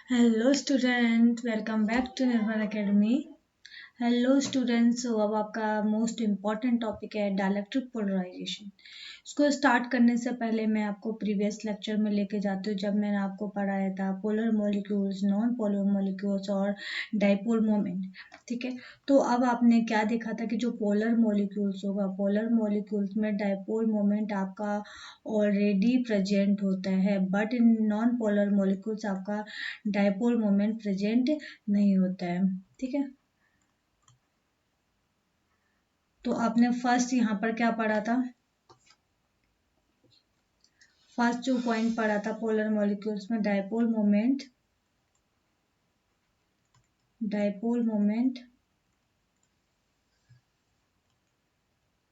Hello student, welcome back to Nirmal Academy. Hello students, अब आपका most important topic है dielectric polarisation. इसको start करने से पहले मैं आपको प्रीवियस लेक्चर में लेके जाती हूँ, जब मैंने आपको पढ़ाया था polar molecules, non polar molecules और डाइपोल मोमेंट। ठीक है, तो अब आपने क्या देखा था कि जो पोलर मॉलिक्यूल्स होगा, पोलर मॉलिक्यूल्स में डाइपोल मोमेंट आपका ऑलरेडी प्रेजेंट होता है, but in non polar molecules आपका डाइपोल मोमेंट प्रेजेंट नहीं होता है। ठीक है, तो आपने फर्स्ट यहाँ पर क्या पढ़ा था? फर्स्ट जो पॉइंट पढ़ा था पोलर मॉलिक्यूल्स में डाइपोल मोमेंट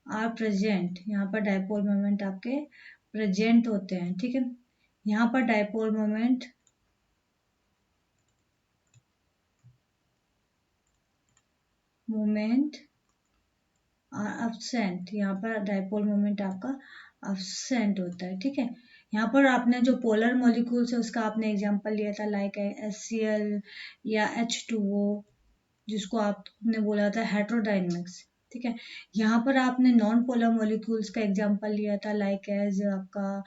आर प्रेजेंट। यहाँ पर डाइपोल मोमेंट आपके प्रेजेंट होते हैं। ठीक है, यहाँ पर डाइपोल मोमेंट एब्सेंट, यहाँ पर डाइपोल मोमेंट आपका एब्सेंट होता है। ठीक है, यहाँ पर आपने जो पोलर मॉलिक्यूल्स है उसका आपने एग्जांपल लिया था, लाइक HCl या H2O, जिसको आपने बोला था हेट्रोडायनेमिक्स। ठीक है, यहाँ पर आपने नॉन पोलर मॉलिक्यूल्स का एग्जांपल लिया था, लाइक एज आपका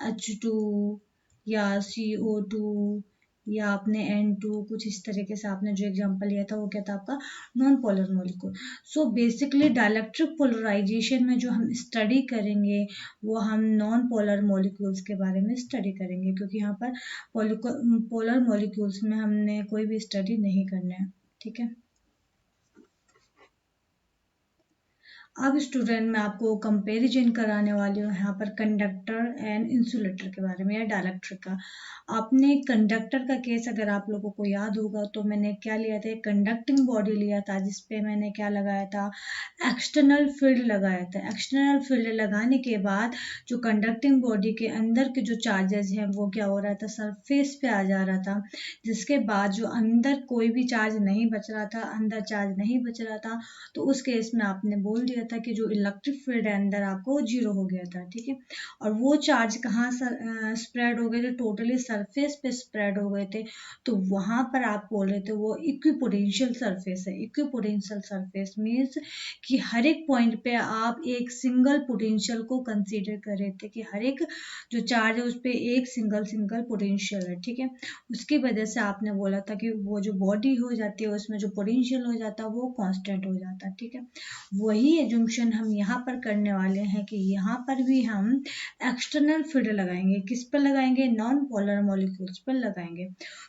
H2 या CO2 या आपने N2, कुछ इस तरीके से आपने जो एग्जांपल लिया था वो क्या था आपका non polar molecule. So basically dielectric polarisation में जो हम स्टडी करेंगे वो हम नॉन पोलर मॉलिक्यूल्स के बारे में स्टडी करेंगे, क्योंकि यहाँ पर पोलर मॉलिक्यूल्स में हमने कोई भी स्टडी नहीं करना है। ठीक है, अब स्टूडेंट मैं आपको कंपैरिजन कराने वाली हूँ यहाँ पर कंडक्टर एंड इंसुलेटर के बारे में, या डाइलेक्ट्रिक का। आपने कंडक्टर का केस अगर आप लोगों को याद होगा तो मैंने क्या लिया था, एक कंडक्टिंग बॉडी लिया था जिसपे मैंने क्या लगाया था, एक्सटर्नल फील्ड लगाया था। एक्सटर्नल फील्ड लगाने के बाद जो कंडक्टिंग बॉडी के अंदर के जो चार्जेस हैं वो क्या हो रहा था, सरफेस पे आ जा रहा था, जिसके बाद जो अंदर कोई भी चार्ज नहीं बच रहा था, अंदर चार्ज नहीं बच रहा था, तो उस केस में आपने बोल दिया था कि जो इलेक्ट्रिक फील्ड है अंदर आपको जीरो हो गया था। ठीक है, और वो चार्ज कहाँ स्प्रेड हो गए थे, टोटली सरफेस पे स्प्रेड हो गए थे। तो वहां पर आप बोल रहे थे वो इक्विपोटेंशियल सरफेस है। इक्विपोटेंशियल सरफेस मीन्स कि हर एक पॉइंट पे आप एक सिंगल पोटेंशियल को कंसीडर कर रहे थे, कि हर एक जो चार्ज है उस पर एक सिंगल सिंगल पोटेंशियल है। ठीक है, उसकी वजह से आपने बोला था कि वो जो बॉडी हो जाती है उसमें जो पोटेंशियल हो जाता है वो कांस्टेंट हो जाता है। ठीक है, वही एजम्पशन हम यहाँ पर करने वाले हैं कि यहाँ पर भी हम एक्सटर्नल फील्ड लगाएंगे। किस पर लगाएंगे? नॉन पोलर मॉलिक्यूल्स पर लगाएंगे।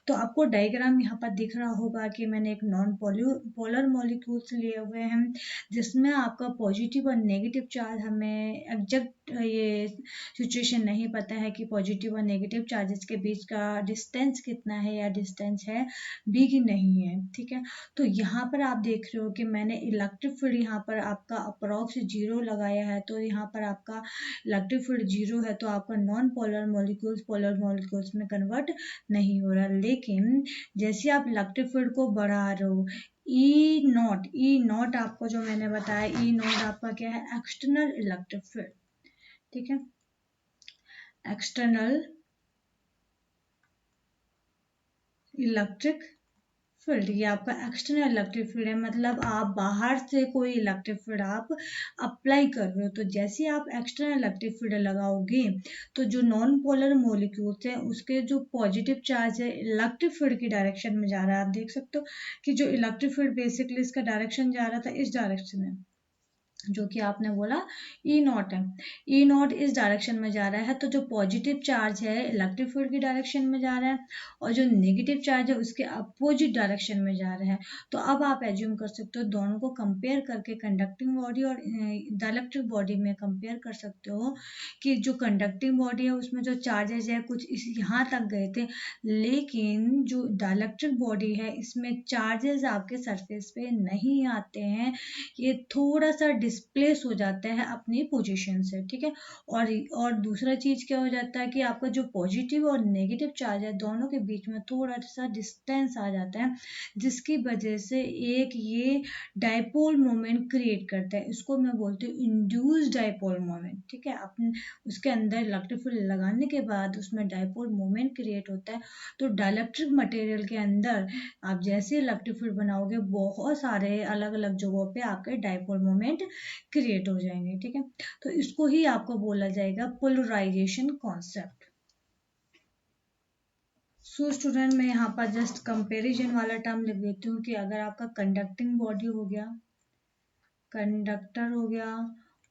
तो आपको डायग्राम यहाँ पर दिख रहा होगा कि मैंने एक नॉन पोलर मॉलिक्यूल्स लिए हुए हैं, जिसमें आपका पॉजिटिव और नेगेटिव चार्ज, हमें एग्जैक्ट ये सिचुएशन नहीं पता है कि पॉजिटिव और नेगेटिव चार्जेस के बीच का डिस्टेंस कितना है, या डिस्टेंस है भी कि नहीं है। ठीक है, तो यहाँ पर आप देख रहे हो कि मैंने इलेक्ट्रिक फील्ड यहाँ पर आपका अप्रॉक्स जीरो लगाया है, तो यहाँ पर आपका इलेक्ट्रिक फील्ड जीरो है, तो आपका नॉन पोलर मॉलिक्यूल्स में कन्वर्ट नहीं हो रहा। लेकिन जैसे आप इलेक्ट्रिक फील्ड को बढ़ा रहे हो, ई नॉट आपको जो मैंने बताया, ई नॉट आपका क्या है, एक्सटर्नल इलेक्ट्रिक फील्ड। ठीक है, एक्सटर्नल इलेक्ट्रिक फील्ड, ये आपका एक्सटर्नल इलेक्ट्रिक फील्ड है, मतलब आप बाहर से कोई इलेक्ट्रिक फील्ड आप अप्लाई कर रहे हो। तो जैसे आप एक्सटर्नल इलेक्ट्रिक फील्ड लगाओगे तो जो नॉन पोलर मॉलिक्यूल्स हैं उसके जो पॉजिटिव चार्ज है इलेक्ट्रिक फील्ड की डायरेक्शन में जा रहा है। आप देख सकते हो कि जो इलेक्ट्रिक फील्ड बेसिकली इसका डायरेक्शन जा रहा था इस डायरेक्शन में, जो कि आपने बोला ई नॉट है। ई नॉट इस डायरेक्शन में जा रहा है, तो जो पॉजिटिव चार्ज है इलेक्ट्रिक फील्ड की डायरेक्शन में जा रहा है, और जो नेगेटिव चार्ज है उसके अपोजिट डायरेक्शन में जा रहा है। तो अब आप एज्यूम कर सकते हो, दोनों को कंपेयर करके कंडक्टिंग बॉडी और डाइलेक्ट्रिक बॉडी में कंपेयर कर सकते हो कि जो कंडक्टिंग बॉडी है उसमें जो चार्जेस है कुछ इस यहाँ तक गए थे, लेकिन जो डाइलेक्ट्रिक बॉडी है इसमें चार्जेस आपके सरफेस पे नहीं आते हैं, ये थोड़ा सा डिस्प्लेस हो जाता है अपनी पोजीशन से, ठीक है। और दूसरा चीज क्या हो जाता है कि आपका जो पॉजिटिव और नेगेटिव चार्ज है दोनों के बीच में थोड़ा सा डिस्टेंस आ जाता है, जिसकी वजह से एक ये डायपोल मोमेंट क्रिएट करता है। इसको मैं बोलती हूँ इंड्यूस डायपोल मोमेंट, ठीक है। अपने उसके अंदर इलेक्ट्रिक फील्ड लगाने के बाद उसमें डायपोल मोमेंट क्रिएट होता है। तो डाइलेक्ट्रिक मटेरियल के अंदर आप जैसे इलेक्ट्रिक फील्ड बनाओगे बहुत सारे अलग अलग जगहों पे आपके डायपोल मोमेंट क्रिएट हो जाएंगे, ठीक है। तो इसको ही आपको बोला जाएगा पोलराइजेशन कॉन्सेप्ट। सो स्टूडेंट मैं यहाँ पर जस्ट कंपैरिजन वाला टर्म लिख देती हूँ कि अगर आपका कंडक्टिंग बॉडी हो गया, कंडक्टर हो गया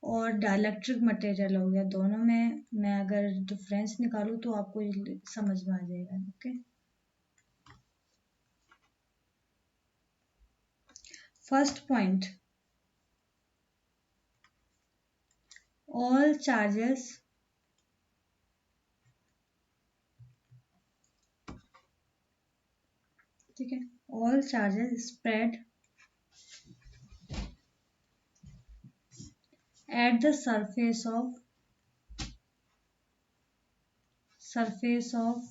और डाइलेक्ट्रिक मटेरियल हो गया, दोनों में मैं अगर डिफरेंस निकालूँ तो आपको समझ में आ जाएगा। Okay, first point, all charges ठीक है, all charges spread at the surface of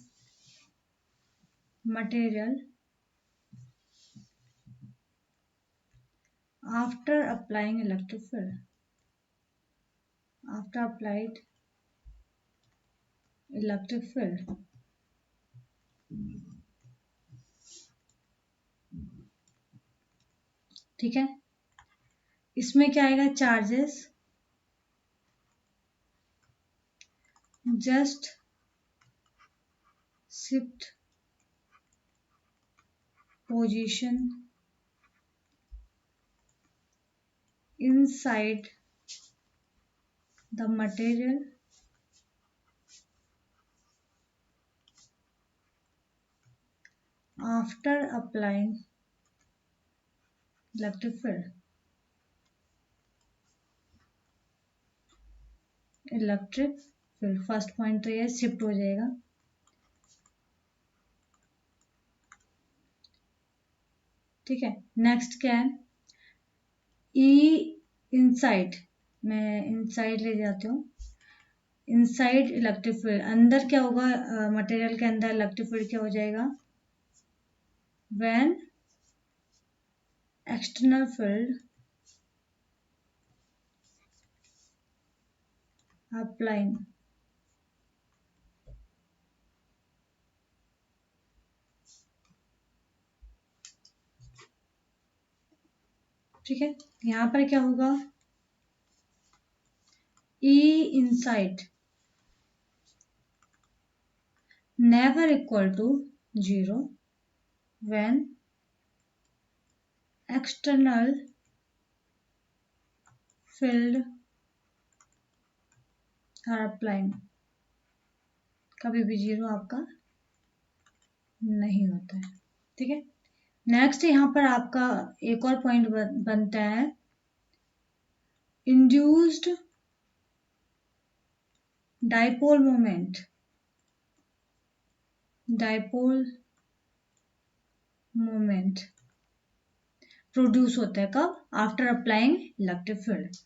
material after applying electric field, after applied electric field, ठीक है। इसमें क्या आएगा, charges just shift position inside the material after applying electric field, electric field. First point तो ये shift हो जाएगा, ठीक है। नेक्स्ट क्या है, ई इनसाइड, मैं इनसाइड ले जाती हूँ, इनसाइड इलेक्ट्रिक फील्ड, अंदर क्या होगा, मटेरियल के अंदर इलेक्ट्रिक फील्ड क्या हो जाएगा, व्हेन एक्सटर्नल फील्ड अप्लाइंग ठीक है। यहाँ पर क्या होगा, E inside never equal to 0 when external field are applying, कभी भी 0 आपका नहीं होता है, ठीक है। नेक्स्ट यहाँ पर आपका एक और पॉइंट बनता है, induced dipole moment, dipole moment produce होता है कब, आफ्टर अप्लाइंग इलेक्ट्रिक फील्ड।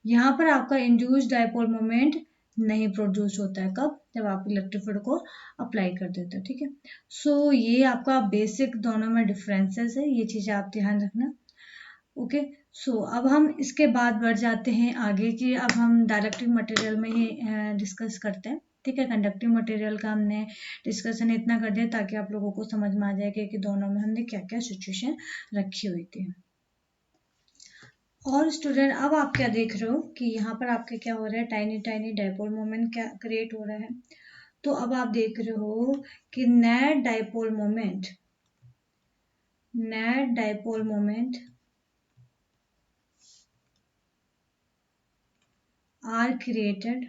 यहाँ पर आपका इंड्यूस्ड डाइपोल मोमेंट नहीं प्रोड्यूस होता है कब, जब आप इलेक्ट्रिक फील्ड को अप्लाई कर देते हो, ठीक है। सो ये आपका बेसिक दोनों में डिफरेंसेस है, ये चीज़ें आप ध्यान रखना। ओके, सो अब हम इसके बाद बढ़ जाते हैं आगे की, अब हम डाइलेक्ट्रिक मटेरियल में ही डिस्कस करते हैं, ठीक है। कंडक्टिंग मटेरियल का हमने डिस्कशन इतना कर दिया ताकि आप लोगों को समझ में आ जाए कि दोनों में हमने क्या क्या सिचुएशन रखी हुई थी। और स्टूडेंट अब आप क्या देख रहे हो कि यहाँ पर आपके क्या हो रहा है, टाइनी टाइनी डाइपोल मोमेंट क्या क्रिएट हो रहा है। तो अब आप देख रहे हो कि net dipole moment are created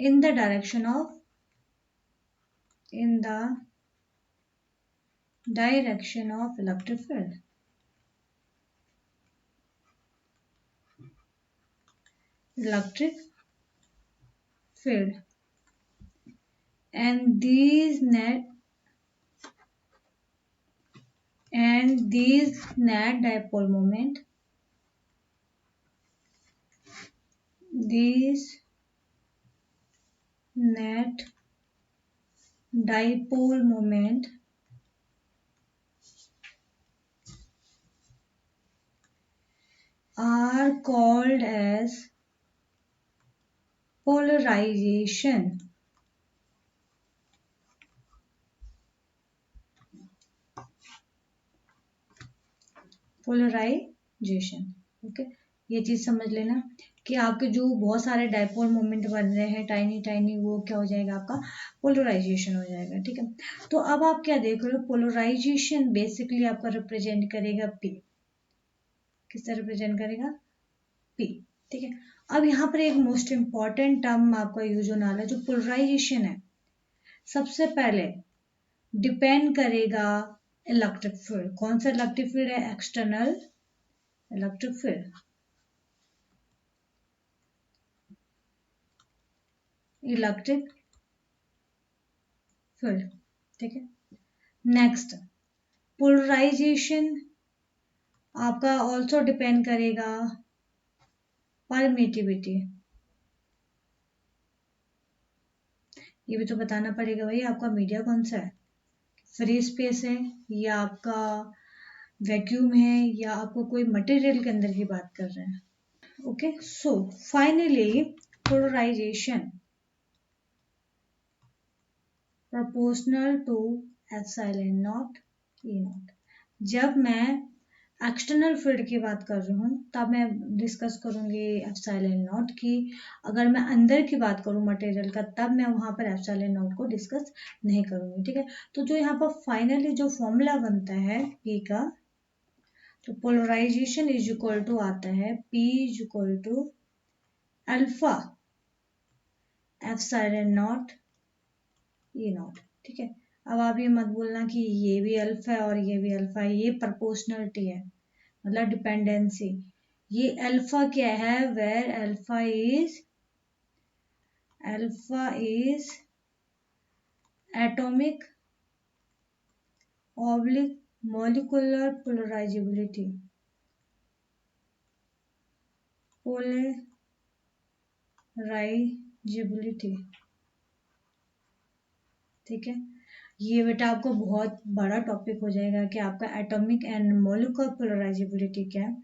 in the direction of electric field. Electric field, and these and these net dipole moment, these net dipole moment are called as polarization. Polarisation, okay. ये चीज समझ लेना कि आपके जो बहुत सारे डायपोल मोमेंट बन रहे हैं टाइनी टाइनी, वो क्या हो जाएगा, आपका पोलराइजेशन हो जाएगा, ठीक है। तो अब आप क्या देख रहे हो, पोलराइजेशन बेसिकली आपका रिप्रेजेंट करेगा पी। किस तरह रिप्रेजेंट करेगा, पी, ठीक है। अब यहाँ पर एक मोस्ट इंपॉर्टेंट टर्म आपका यूज होने वाला है, जो पोलराइजेशन है, सबसे पहले डिपेंड करेगा इलेक्ट्रिक फील्ड। कौन सा इलेक्ट्रिक फील्ड है, external electric field, electric field, ठीक है। नेक्स्ट, पोलराइजेशन आपका ऑल्सो डिपेंड करेगा परमिटिविटी। ये भी तो बताना पड़ेगा भाई, आपका मीडिया कौन सा है, फ्री स्पेस है या आपका वैक्यूम है या आपको कोई मटेरियल के अंदर की बात कर रहे हैं, okay. So finally polarisation proportional to epsilon naught E naught. जब मैं एक्सटर्नल फील्ड की बात कर रही हूँ तब मैं डिस्कस करूंगी एप्सिलॉन नॉट की। अगर मैं अंदर की बात करूँ मटेरियल का, तब मैं वहां पर एप्सिलॉन नॉट को डिस्कस नहीं करूंगी, ठीक है। तो जो यहाँ पर फाइनली जो फॉर्मूला बनता है पी का, तो पोलराइजेशन इज इक्वल टू आता है P is equal to alpha epsilon naught E naught, ठीक है। अब आप ये मत बोलना कि ये भी अल्फा है और ये भी अल्फा है, ये प्रोपोर्शनलिटी है, मतलब डिपेंडेंसी। ये अल्फा क्या है, where alpha is atomic oblique molecular polarisability, polarisability, ठीक है। ये बेटा आपको बहुत बड़ा टॉपिक हो जाएगा कि आपका एटॉमिक एंड मॉलिक्यूलर पोलराइजेबिलिटी क्या है।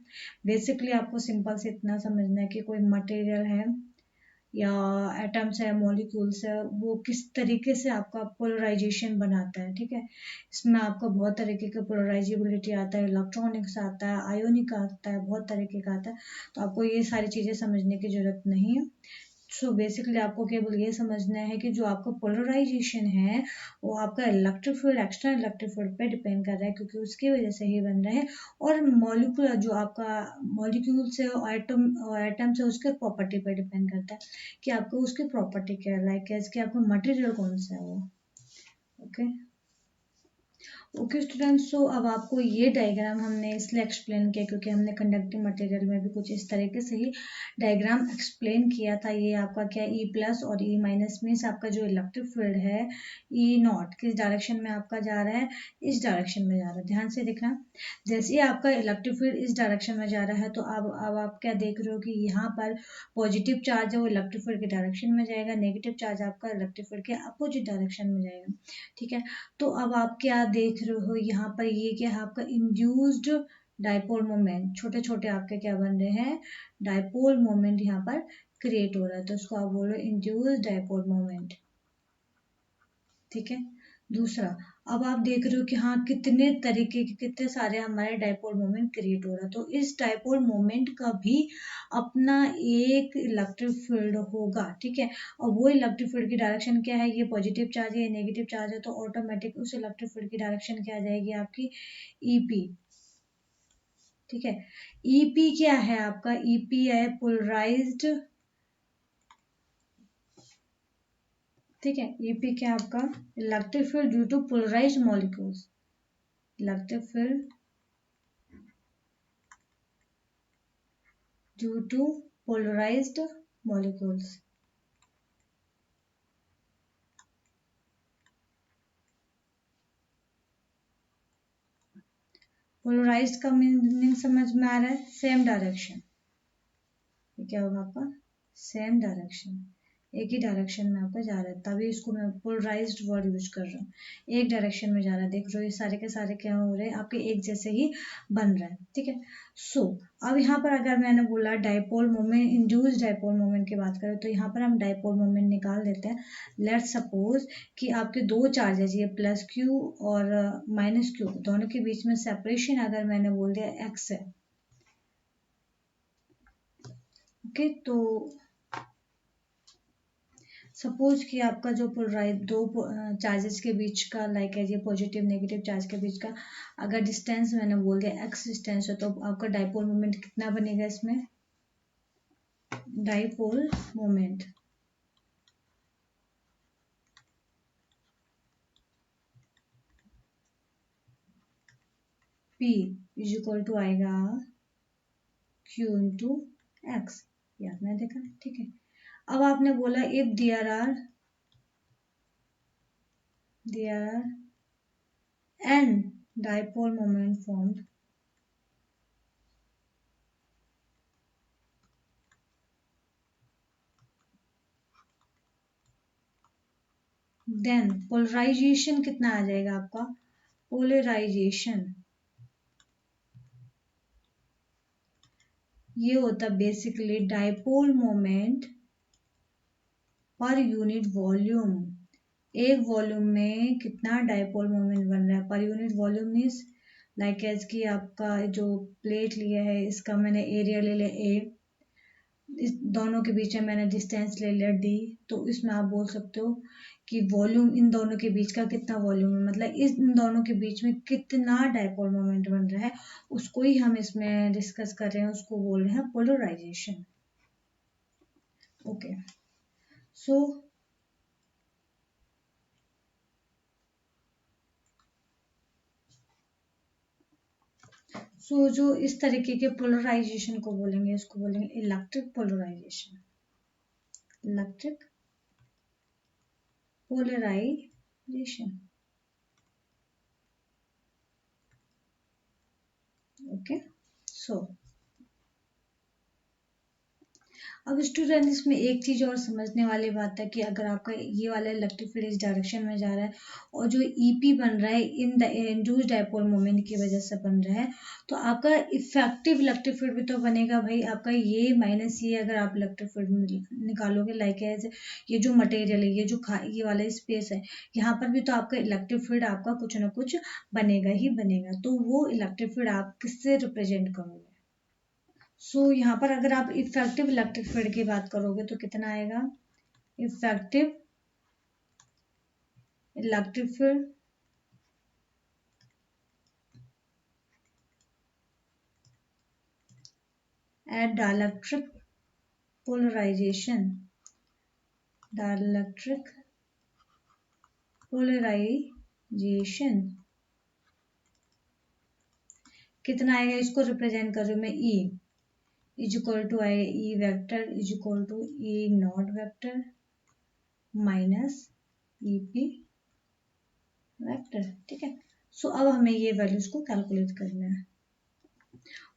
बेसिकली आपको सिंपल से इतना समझना है कि कोई मटेरियल है या एटम्स है, मॉलिक्यूल्स है, वो किस तरीके से आपका पोलराइजेशन बनाता है, ठीक है। इसमें आपको बहुत तरीके का पोलराइजेबिलिटी आता है, इलेक्ट्रॉनिक्स आता है, आयोनिक आता है, बहुत तरीके का आता है। तो आपको ये सारी चीजें समझने की जरूरत नहीं है। सो बेसिकली आपको केवल ये समझना है कि जो आपका पोलराइजेशन है वो आपका electric field, external electric field पे डिपेंड कर रहा है, क्योंकि उसकी वजह से ही बन रहा है। और मॉलिक्यूल जो आपका मॉलिक्यूल्स है और एटम्स है, उसके प्रॉपर्टी पे डिपेंड करता है कि आपको उसकी प्रॉपर्टी क्या है, लाइक कि आपका मटेरियल कौन सा है वो, ओके। ओके स्टूडेंट्स, सो अब आपको ये डायग्राम हमने इसलिए एक्सप्लेन किया क्योंकि हमने कंडक्टिंग मटेरियल में भी कुछ इस तरीके से ही डायग्राम एक्सप्लेन किया था। ये आपका क्या, ई प्लस और ई माइनस मीन्स आपका जो इलेक्ट्रिक फील्ड है ई नॉट किस डायरेक्शन में आपका जा रहा है, इस डायरेक्शन में जा रहा है। ध्यान से देखना, जैसे ही आपका इलेक्ट्रिक फील्ड इस डायरेक्शन में जा रहा है, तो अब आप क्या देख रहे हो कि यहाँ पर पॉजिटिव चार्ज है वो इलेक्ट्रिक फील्ड के डायरेक्शन में जाएगा, नेगेटिव चार्ज आपका इलेक्ट्रिक फील्ड के अपोजिट डायरेक्शन में जाएगा, ठीक है। तो अब आप क्या देख रहे हो यहाँ पर, ये क्या है आपका इंड्यूस्ड डायपोल मोमेंट, छोटे छोटे आपके क्या बन रहे हैं, डायपोल मोमेंट यहाँ पर क्रिएट हो रहा है, तो उसको आप बोलो इंड्यूस्ड डायपोल मोमेंट, ठीक है। दूसरा, अब आप देख रहे हो कि हाँ कितने तरीके के, कितने सारे हमारे डायपोल मोमेंट क्रिएट हो रहा है, तो इस डायपोल मोमेंट का भी अपना एक इलेक्ट्रिक फील्ड होगा, ठीक है। और वो इलेक्ट्रिक फील्ड की डायरेक्शन क्या है, ये पॉजिटिव चार्ज है, ये नेगेटिव चार्ज है, तो ऑटोमेटिक उस इलेक्ट्रिक फील्ड की डायरेक्शन क्या आ जाएगी आपकी, ईपी, ठीक है। ईपी क्या है आपका, ईपी है पोलराइज्ड, ठीक है। ईपी क्या है आपका, electric field due to polarised molecules, electric field due to polarized molecules, polarised का मीनिंग समझ में आ रहा है, सेम डायरेक्शन। ये क्या होगा आपका, सेम डायरेक्शन, एक ही डायरेक्शन में आपका जा रहा है, तभी इसको मैं पोलराइज्ड वर्ड यूज कर रहा हूँ। एक डायरेक्शन में जा रहा है, देख रहे हो ये सारे के सारे क्या हो रहे हैं, आपके एक जैसे ही बन रहा है, ठीक है। सो अब यहाँ पर अगर मैंने बोला dipole moment, induce dipole moment की बात करें, तो यहाँ पर हम डाइपोल मोमेंट निकाल देते हैं। लेट्स सपोज कि आपके दो चार्जेस, ये प्लस क्यू और माइनस क्यू, दोनों के बीच में सेपरेशन अगर मैंने बोल दिया एक्स है, ओके। तो सपोज कि आपका जो पोलराइज दो चार्जेस के बीच का, लाइक है ये पॉजिटिव नेगेटिव चार्ज के बीच का अगर डिस्टेंस मैंने बोल दिया एक्स डिस्टेंस है, तो आपका डाइपोल मोमेंट कितना बनेगा इसमें, dipole moment P is equal to आएगा Q इंटू एक्स, ये आपने देखा, ठीक है। अब आपने बोला if there are n dipole moment formed, then polarisation कितना आ जाएगा आपका, पोलराइजेशन ये होता है basically dipole moment per unit volume. एक वॉल्यूम में कितना डाइपोल मोमेंट बन रहा है per unit volume means, like as कि आपका जो प्लेट लिया है इसका मैंने एरिया ले लिया ए, इस दोनों के बीच में मैंने डिस्टेंस ले लिया डी, तो इसमें आप बोल सकते हो कि वॉल्यूम इन दोनों के बीच का कितना वॉल्यूम है, मतलब इस इन दोनों के बीच में कितना डाइपोल मोमेंट बन रहा है, उसको ही हम इसमें डिस्कस कर रहे हैं, उसको बोल रहे हैं पोलराइजेशन, ओके। सो जो इस तरीके के पोलराइजेशन को बोलेंगे, इसको बोलेंगे electric polarization, electric polarization, okay. So अब स्टूडेंट इसमें एक चीज और समझने वाली बात है कि अगर आपका ये वाला इलेक्ट्रिक फील्ड इस डायरेक्शन में जा रहा है और जो ईपी बन रहा है in the induced dipole moment की वजह से बन रहा है, तो आपका इफेक्टिव इलेक्ट्रिक फील्ड भी तो बनेगा भाई आपका ये माइनस ये, अगर आप इलेक्ट्रिक फील्ड निकालोगे लाइक एज ये जो मटेरियल है, ये जो ये वाला स्पेस है, यहाँ पर भी तो आपका इलेक्ट्रिक फील्ड आपका कुछ ना कुछ बनेगा ही बनेगा, तो वो इलेक्ट्रिक फील्ड आप किससे रिप्रेजेंट करोगे। यहाँ पर अगर आप इफेक्टिव इलेक्ट्रिक फील्ड की बात करोगे तो कितना आएगा, effective electric field at dielectric polarisation, dielectric polarisation कितना आएगा, इसको रिप्रेजेंट कर रही हूँ मैं ई इज इक्वल टू आएगा E vector is equal to E naught vector minus E P vector, ठीक है। अब हमें ये वैल्यूज को कैलकुलेट करना है,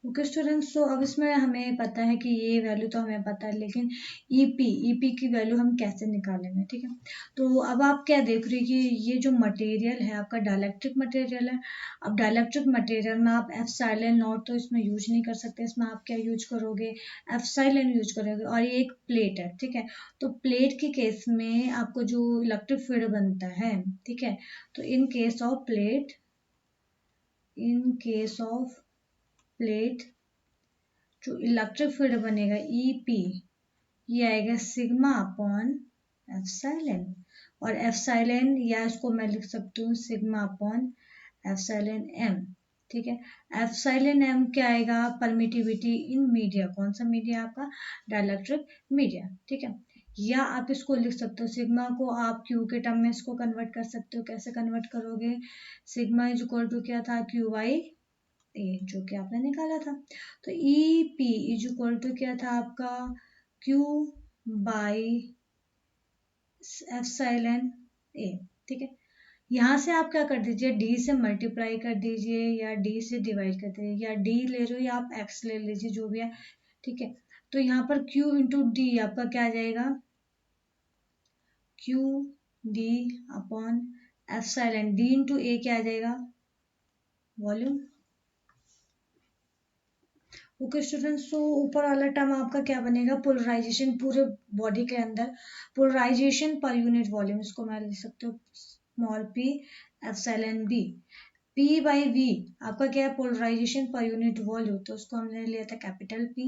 ओके स्टूडेंट्स। अब इसमें हमें पता है कि ये वैल्यू तो हमें पता है, लेकिन ईपी की वैल्यू हम कैसे निकालेंगे, ठीक है। तो अब आप क्या देख रहे हैं कि ये जो मटेरियल है आपका डाइलेक्ट्रिक मटेरियल है। अब डाइलेक्ट्रिक मटेरियल में आप एप्सिलॉन नॉट तो इसमें यूज नहीं कर सकते, इसमें आप क्या यूज करोगे, एप्सिलॉन यूज करोगे, और ये एक प्लेट है, ठीक है। तो प्लेट के केस में आपको जो इलेक्ट्रिक फील्ड बनता है, ठीक है, तो in case of plate, in case of plate जो इलेक्ट्रिक फील्ड बनेगा ईपी, ये आएगा सिग्मा अपॉन एप्सिलॉन, और एप्सिलॉन या इसको मैं लिख सकती हूँ सिग्मा अपॉन एप्सिलॉन एम, ठीक है। एप्सिलॉन एम क्या आएगा, परमिटिविटी इन मीडिया, कौन सा मीडिया आपका, डाइलेक्ट्रिक मीडिया, ठीक है। या आप इसको लिख सकते हो सिग्मा को आप क्यू के टर्म में इसको कन्वर्ट कर सकते हो, कैसे कन्वर्ट करोगे, सिग्मा इज इक्वल टू क्या था, क्यू बाई ए, जो कि आपने निकाला था। तो E P is equal to क्या था आपका, क्यू बाई एप्सिलॉन ए, ठीक है। यहाँ से आप क्या कर दीजिए, डी से मल्टीप्लाई कर दीजिए या डी से डिवाइड कर दीजिए, या डी ले रहे हो या आप एक्स ले लीजिए, जो भी है, ठीक है। तो यहाँ पर Q इंटू डी आपका क्या आ जाएगा, Q D upon epsilon, D into A क्या आ जाएगा, वॉल्यूम। ओके स्टूडेंट्स, सो ऊपर वाला टर्म आपका क्या बनेगा, पोलराइजेशन पूरे बॉडी के अंदर, पोलराइजेशन पर यूनिट वॉल्यूम, इसको मैं लिख सकती हूँ small p epsilon b, p by v आपका क्या है, पोलराइजेशन पर यूनिट वॉल्यूम, तो उसको हमने लिया था कैपिटल P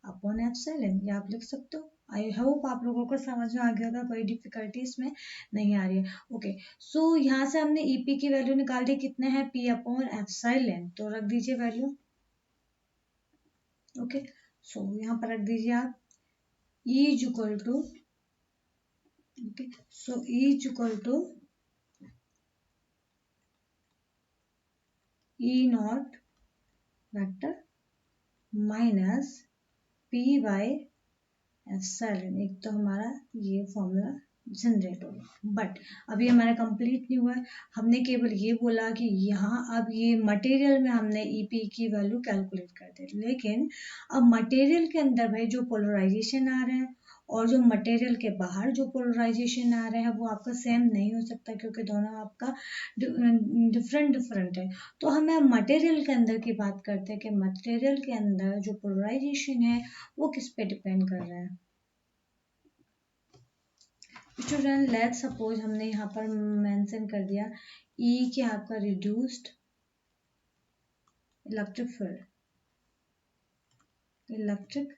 अपॉन एप्सिलॉन, ये आप लिख सकते हो। आई होप आप लोगों को समझ में आ गया होगा, कोई डिफिकल्टी इसमें नहीं आ रही है। ओके, सो यहाँ से हमने EP की वैल्यू निकाल दी, कितने हैं, P अपॉन एप्सिलॉन, तो रख दीजिए वैल्यू। ओके, सो यहाँ पर रख दीजिए आप E is equal to, okay, so E is equal to E naught vector minus P by epsilon, एक तो हमारा ये फॉर्मूला जनरेट हो गया, बट अभी हमारा कंप्लीट नहीं हुआ है। हमने केवल ये बोला कि यहाँ अब ये मटेरियल में हमने EP की वैल्यू कैलकुलेट कर दी, लेकिन अब मटेरियल के अंदर भाई जो पोलराइजेशन आ रहा है और जो मटेरियल के बाहर जो पोलराइजेशन आ रहा है वो आपका सेम नहीं हो सकता, क्योंकि दोनों आपका डिफरेंट डिफरेंट है। तो हमें मटेरियल के अंदर की बात करते हैं कि मटेरियल के अंदर जो पोलराइजेशन है वो किस पे डिपेंड कर रहा है। स्टूडेंट लेट सपोज हमने यहाँ पर मेंशन कर दिया E के आपका reduced electric field, electric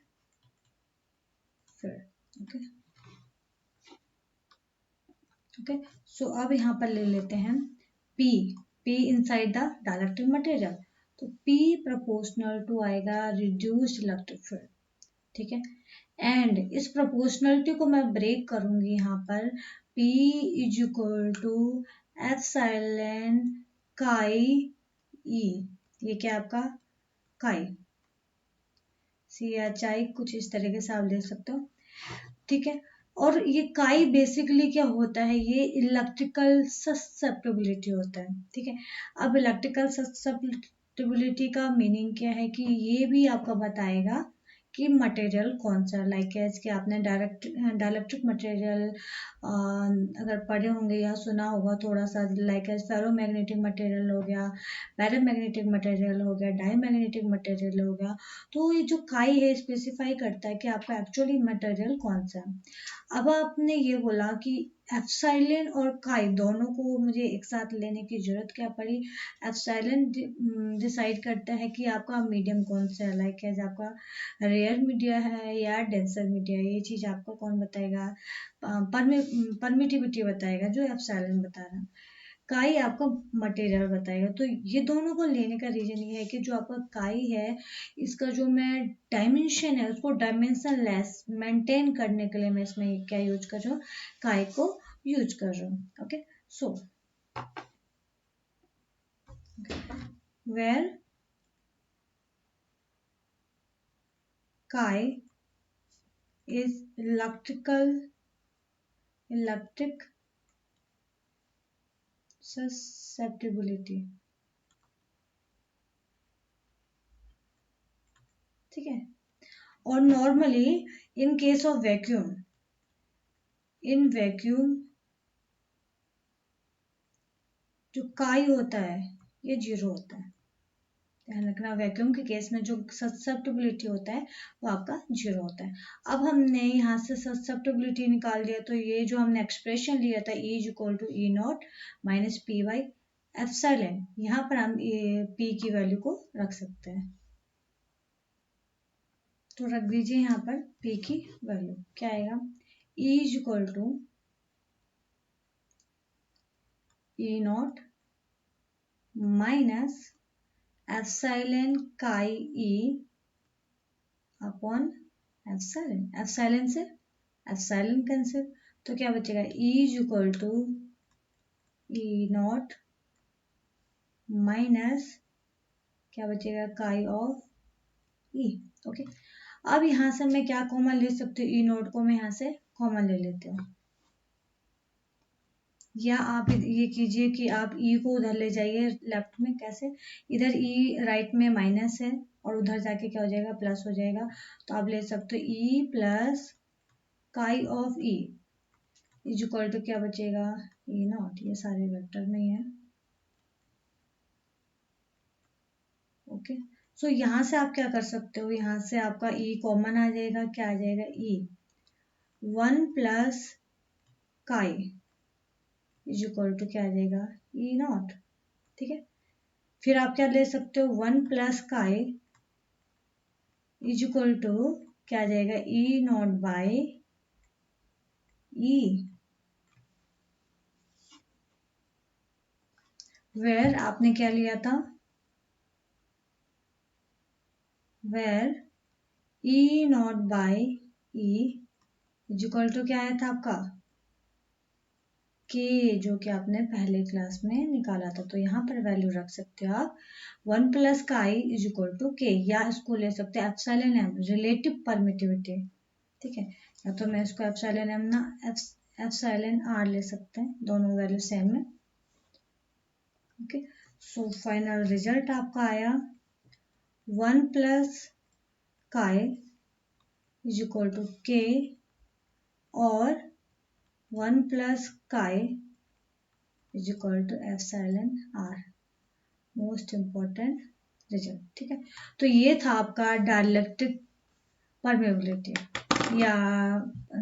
field, okay okay. So अब यहाँ पर ले लेते हैं P inside the dielectric material, तो P प्रोपोर्शनल टू आएगा रिड्यूस्ड इलेक्ट्रिक फील्ड, ठीक है। एंड इस प्रोपोर्शनलिटी को मैं ब्रेक करूंगी यहाँ पर, P is equal to epsilon chi E, ये क्या आपका काई, CHI कुछ इस तरीके से आप ले सकते हो, ठीक है। और ये काई बेसिकली क्या होता है, ये इलेक्ट्रिकल ससेप्टेबिलिटी होता है, ठीक है। अब इलेक्ट्रिकल ससेप्टेबिलिटी का मीनिंग क्या है कि ये भी आपका बताएगा कि मटेरियल कौन सा, लाइक एज कि आपने डाइलेक्ट्रिक मटेरियल अगर पढ़े होंगे या सुना होगा थोड़ा सा, लाइक एज फेरोमैग्नेटिक मटेरियल हो गया, पैरामैग्नेटिक मटेरियल हो गया, डाईमैग्नेटिक मटेरियल हो गया। तो ये जो काई है स्पेसिफाई करता है कि आपका एक्चुअली मटेरियल कौन सा है। अब आपने ये बोला कि एप्सिलॉन और काई दोनों को मुझे एक साथ लेने की जरूरत क्या पड़ी, एप्सिलॉन डिसाइड करता है कि आपका मीडियम कौन सा है, लाइक एज आपका रेयर मीडिया है या डेंसर मीडिया, ये चीज आपको कौन बताएगा, परमिटिविटी बताएगा जो एप्सिलॉन बता रहा है, काई आपका मटेरियल बताएगा। तो ये दोनों को लेने का रीजन ये है कि जो आपका काई है इसका जो मैं डायमेंशन है उसको डायमेंशन लेस मेंटेन करने के लिए मैं इसमें क्या यूज कर रहा हूँ, काई को यूज कर रहा हूँ। ओके, सो वेयर काई इज इलेक्ट्रिक susceptibility, ठीक है। और normally in case of vacuum, in vacuum जो काई होता है ये जीरो होता है, ध्यान रखना, वैक्यूम के केस में जो ससेप्टेबिलिटी होता है वो आपका जीरो होता है। अब हमने यहाँ से ससेप्टेबिलिटी निकाल दिया, तो ये जो हमने एक्सप्रेशन लिया था E is equal to E naught minus P by epsilon, यहाँ पर हम P की वैल्यू को रख सकते हैं, तो रख दीजिए यहाँ पर P की वैल्यू क्या आएगा, E is equal to E naught minus epsilon chi E upon epsilon, epsilon से एप्सिलॉन कैंसिल, तो क्या बचेगा E is equal to E naught minus क्या बचेगा काई ऑफ E, ओके। अब यहाँ से मैं क्या कॉमन ले सकती हूँ, E नॉट को मैं यहाँ से कॉमन ले लेती हूँ, या आप ये कीजिए कि आप ई को उधर ले जाइए लेफ्ट में। कैसे? इधर ई राइट में माइनस है और उधर जाके क्या हो जाएगा, प्लस हो जाएगा। तो आप ले सकते हो E plus chi of E is equal to क्या बचेगा, ई नॉट। ये सारे वेक्टर में ही है। ओके, सो यहाँ से आप क्या कर सकते हो, यहाँ से आपका ई कॉमन आ जाएगा। क्या आ जाएगा, E 1 plus chi is equal to क्या आ जाएगा, ई नॉट। ठीक है, फिर आप क्या ले सकते हो, 1 plus chi is equal to क्या आ जाएगा, E naught by E, where आपने क्या लिया था, where E naught by E is equal to क्या आया था आपका, के, जो कि आपने पहले क्लास में निकाला था। तो यहाँ पर वैल्यू रख सकते हो आप 1 plus chi is equal to के, या इसको ले सकते हैं एप्सिलॉन एम, रिलेटिव परमिटिविटी। ठीक है, या तो मैं इसको एप्सिलॉन एम ना एप्सिलॉन आर ले सकते हैं, दोनों वैल्यू सेम है। ओके, सो फाइनल रिजल्ट आपका आया 1 plus chi is equal to के और 1 plus chi is equal to epsilon r, most important result. ठीक है, तो ये था आपका डाइलेक्ट्रिक परमेबिलिटी या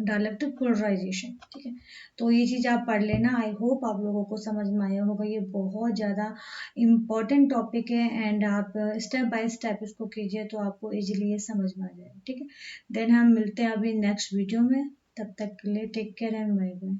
डाइलेक्ट्रिक पोलराइजेशन। ठीक है, तो ये चीज़ आप पढ़ लेना। आई होप आप लोगों को समझ में आया होगा। ये बहुत ज़्यादा इम्पोर्टेंट टॉपिक है एंड आप स्टेप बाय स्टेप इसको कीजिए तो आपको इजीली ये समझ में आ जाएगा। ठीक है, देन हम मिलते हैं अभी नेक्स्ट वीडियो में। तब तक के लिए take care and bye bye.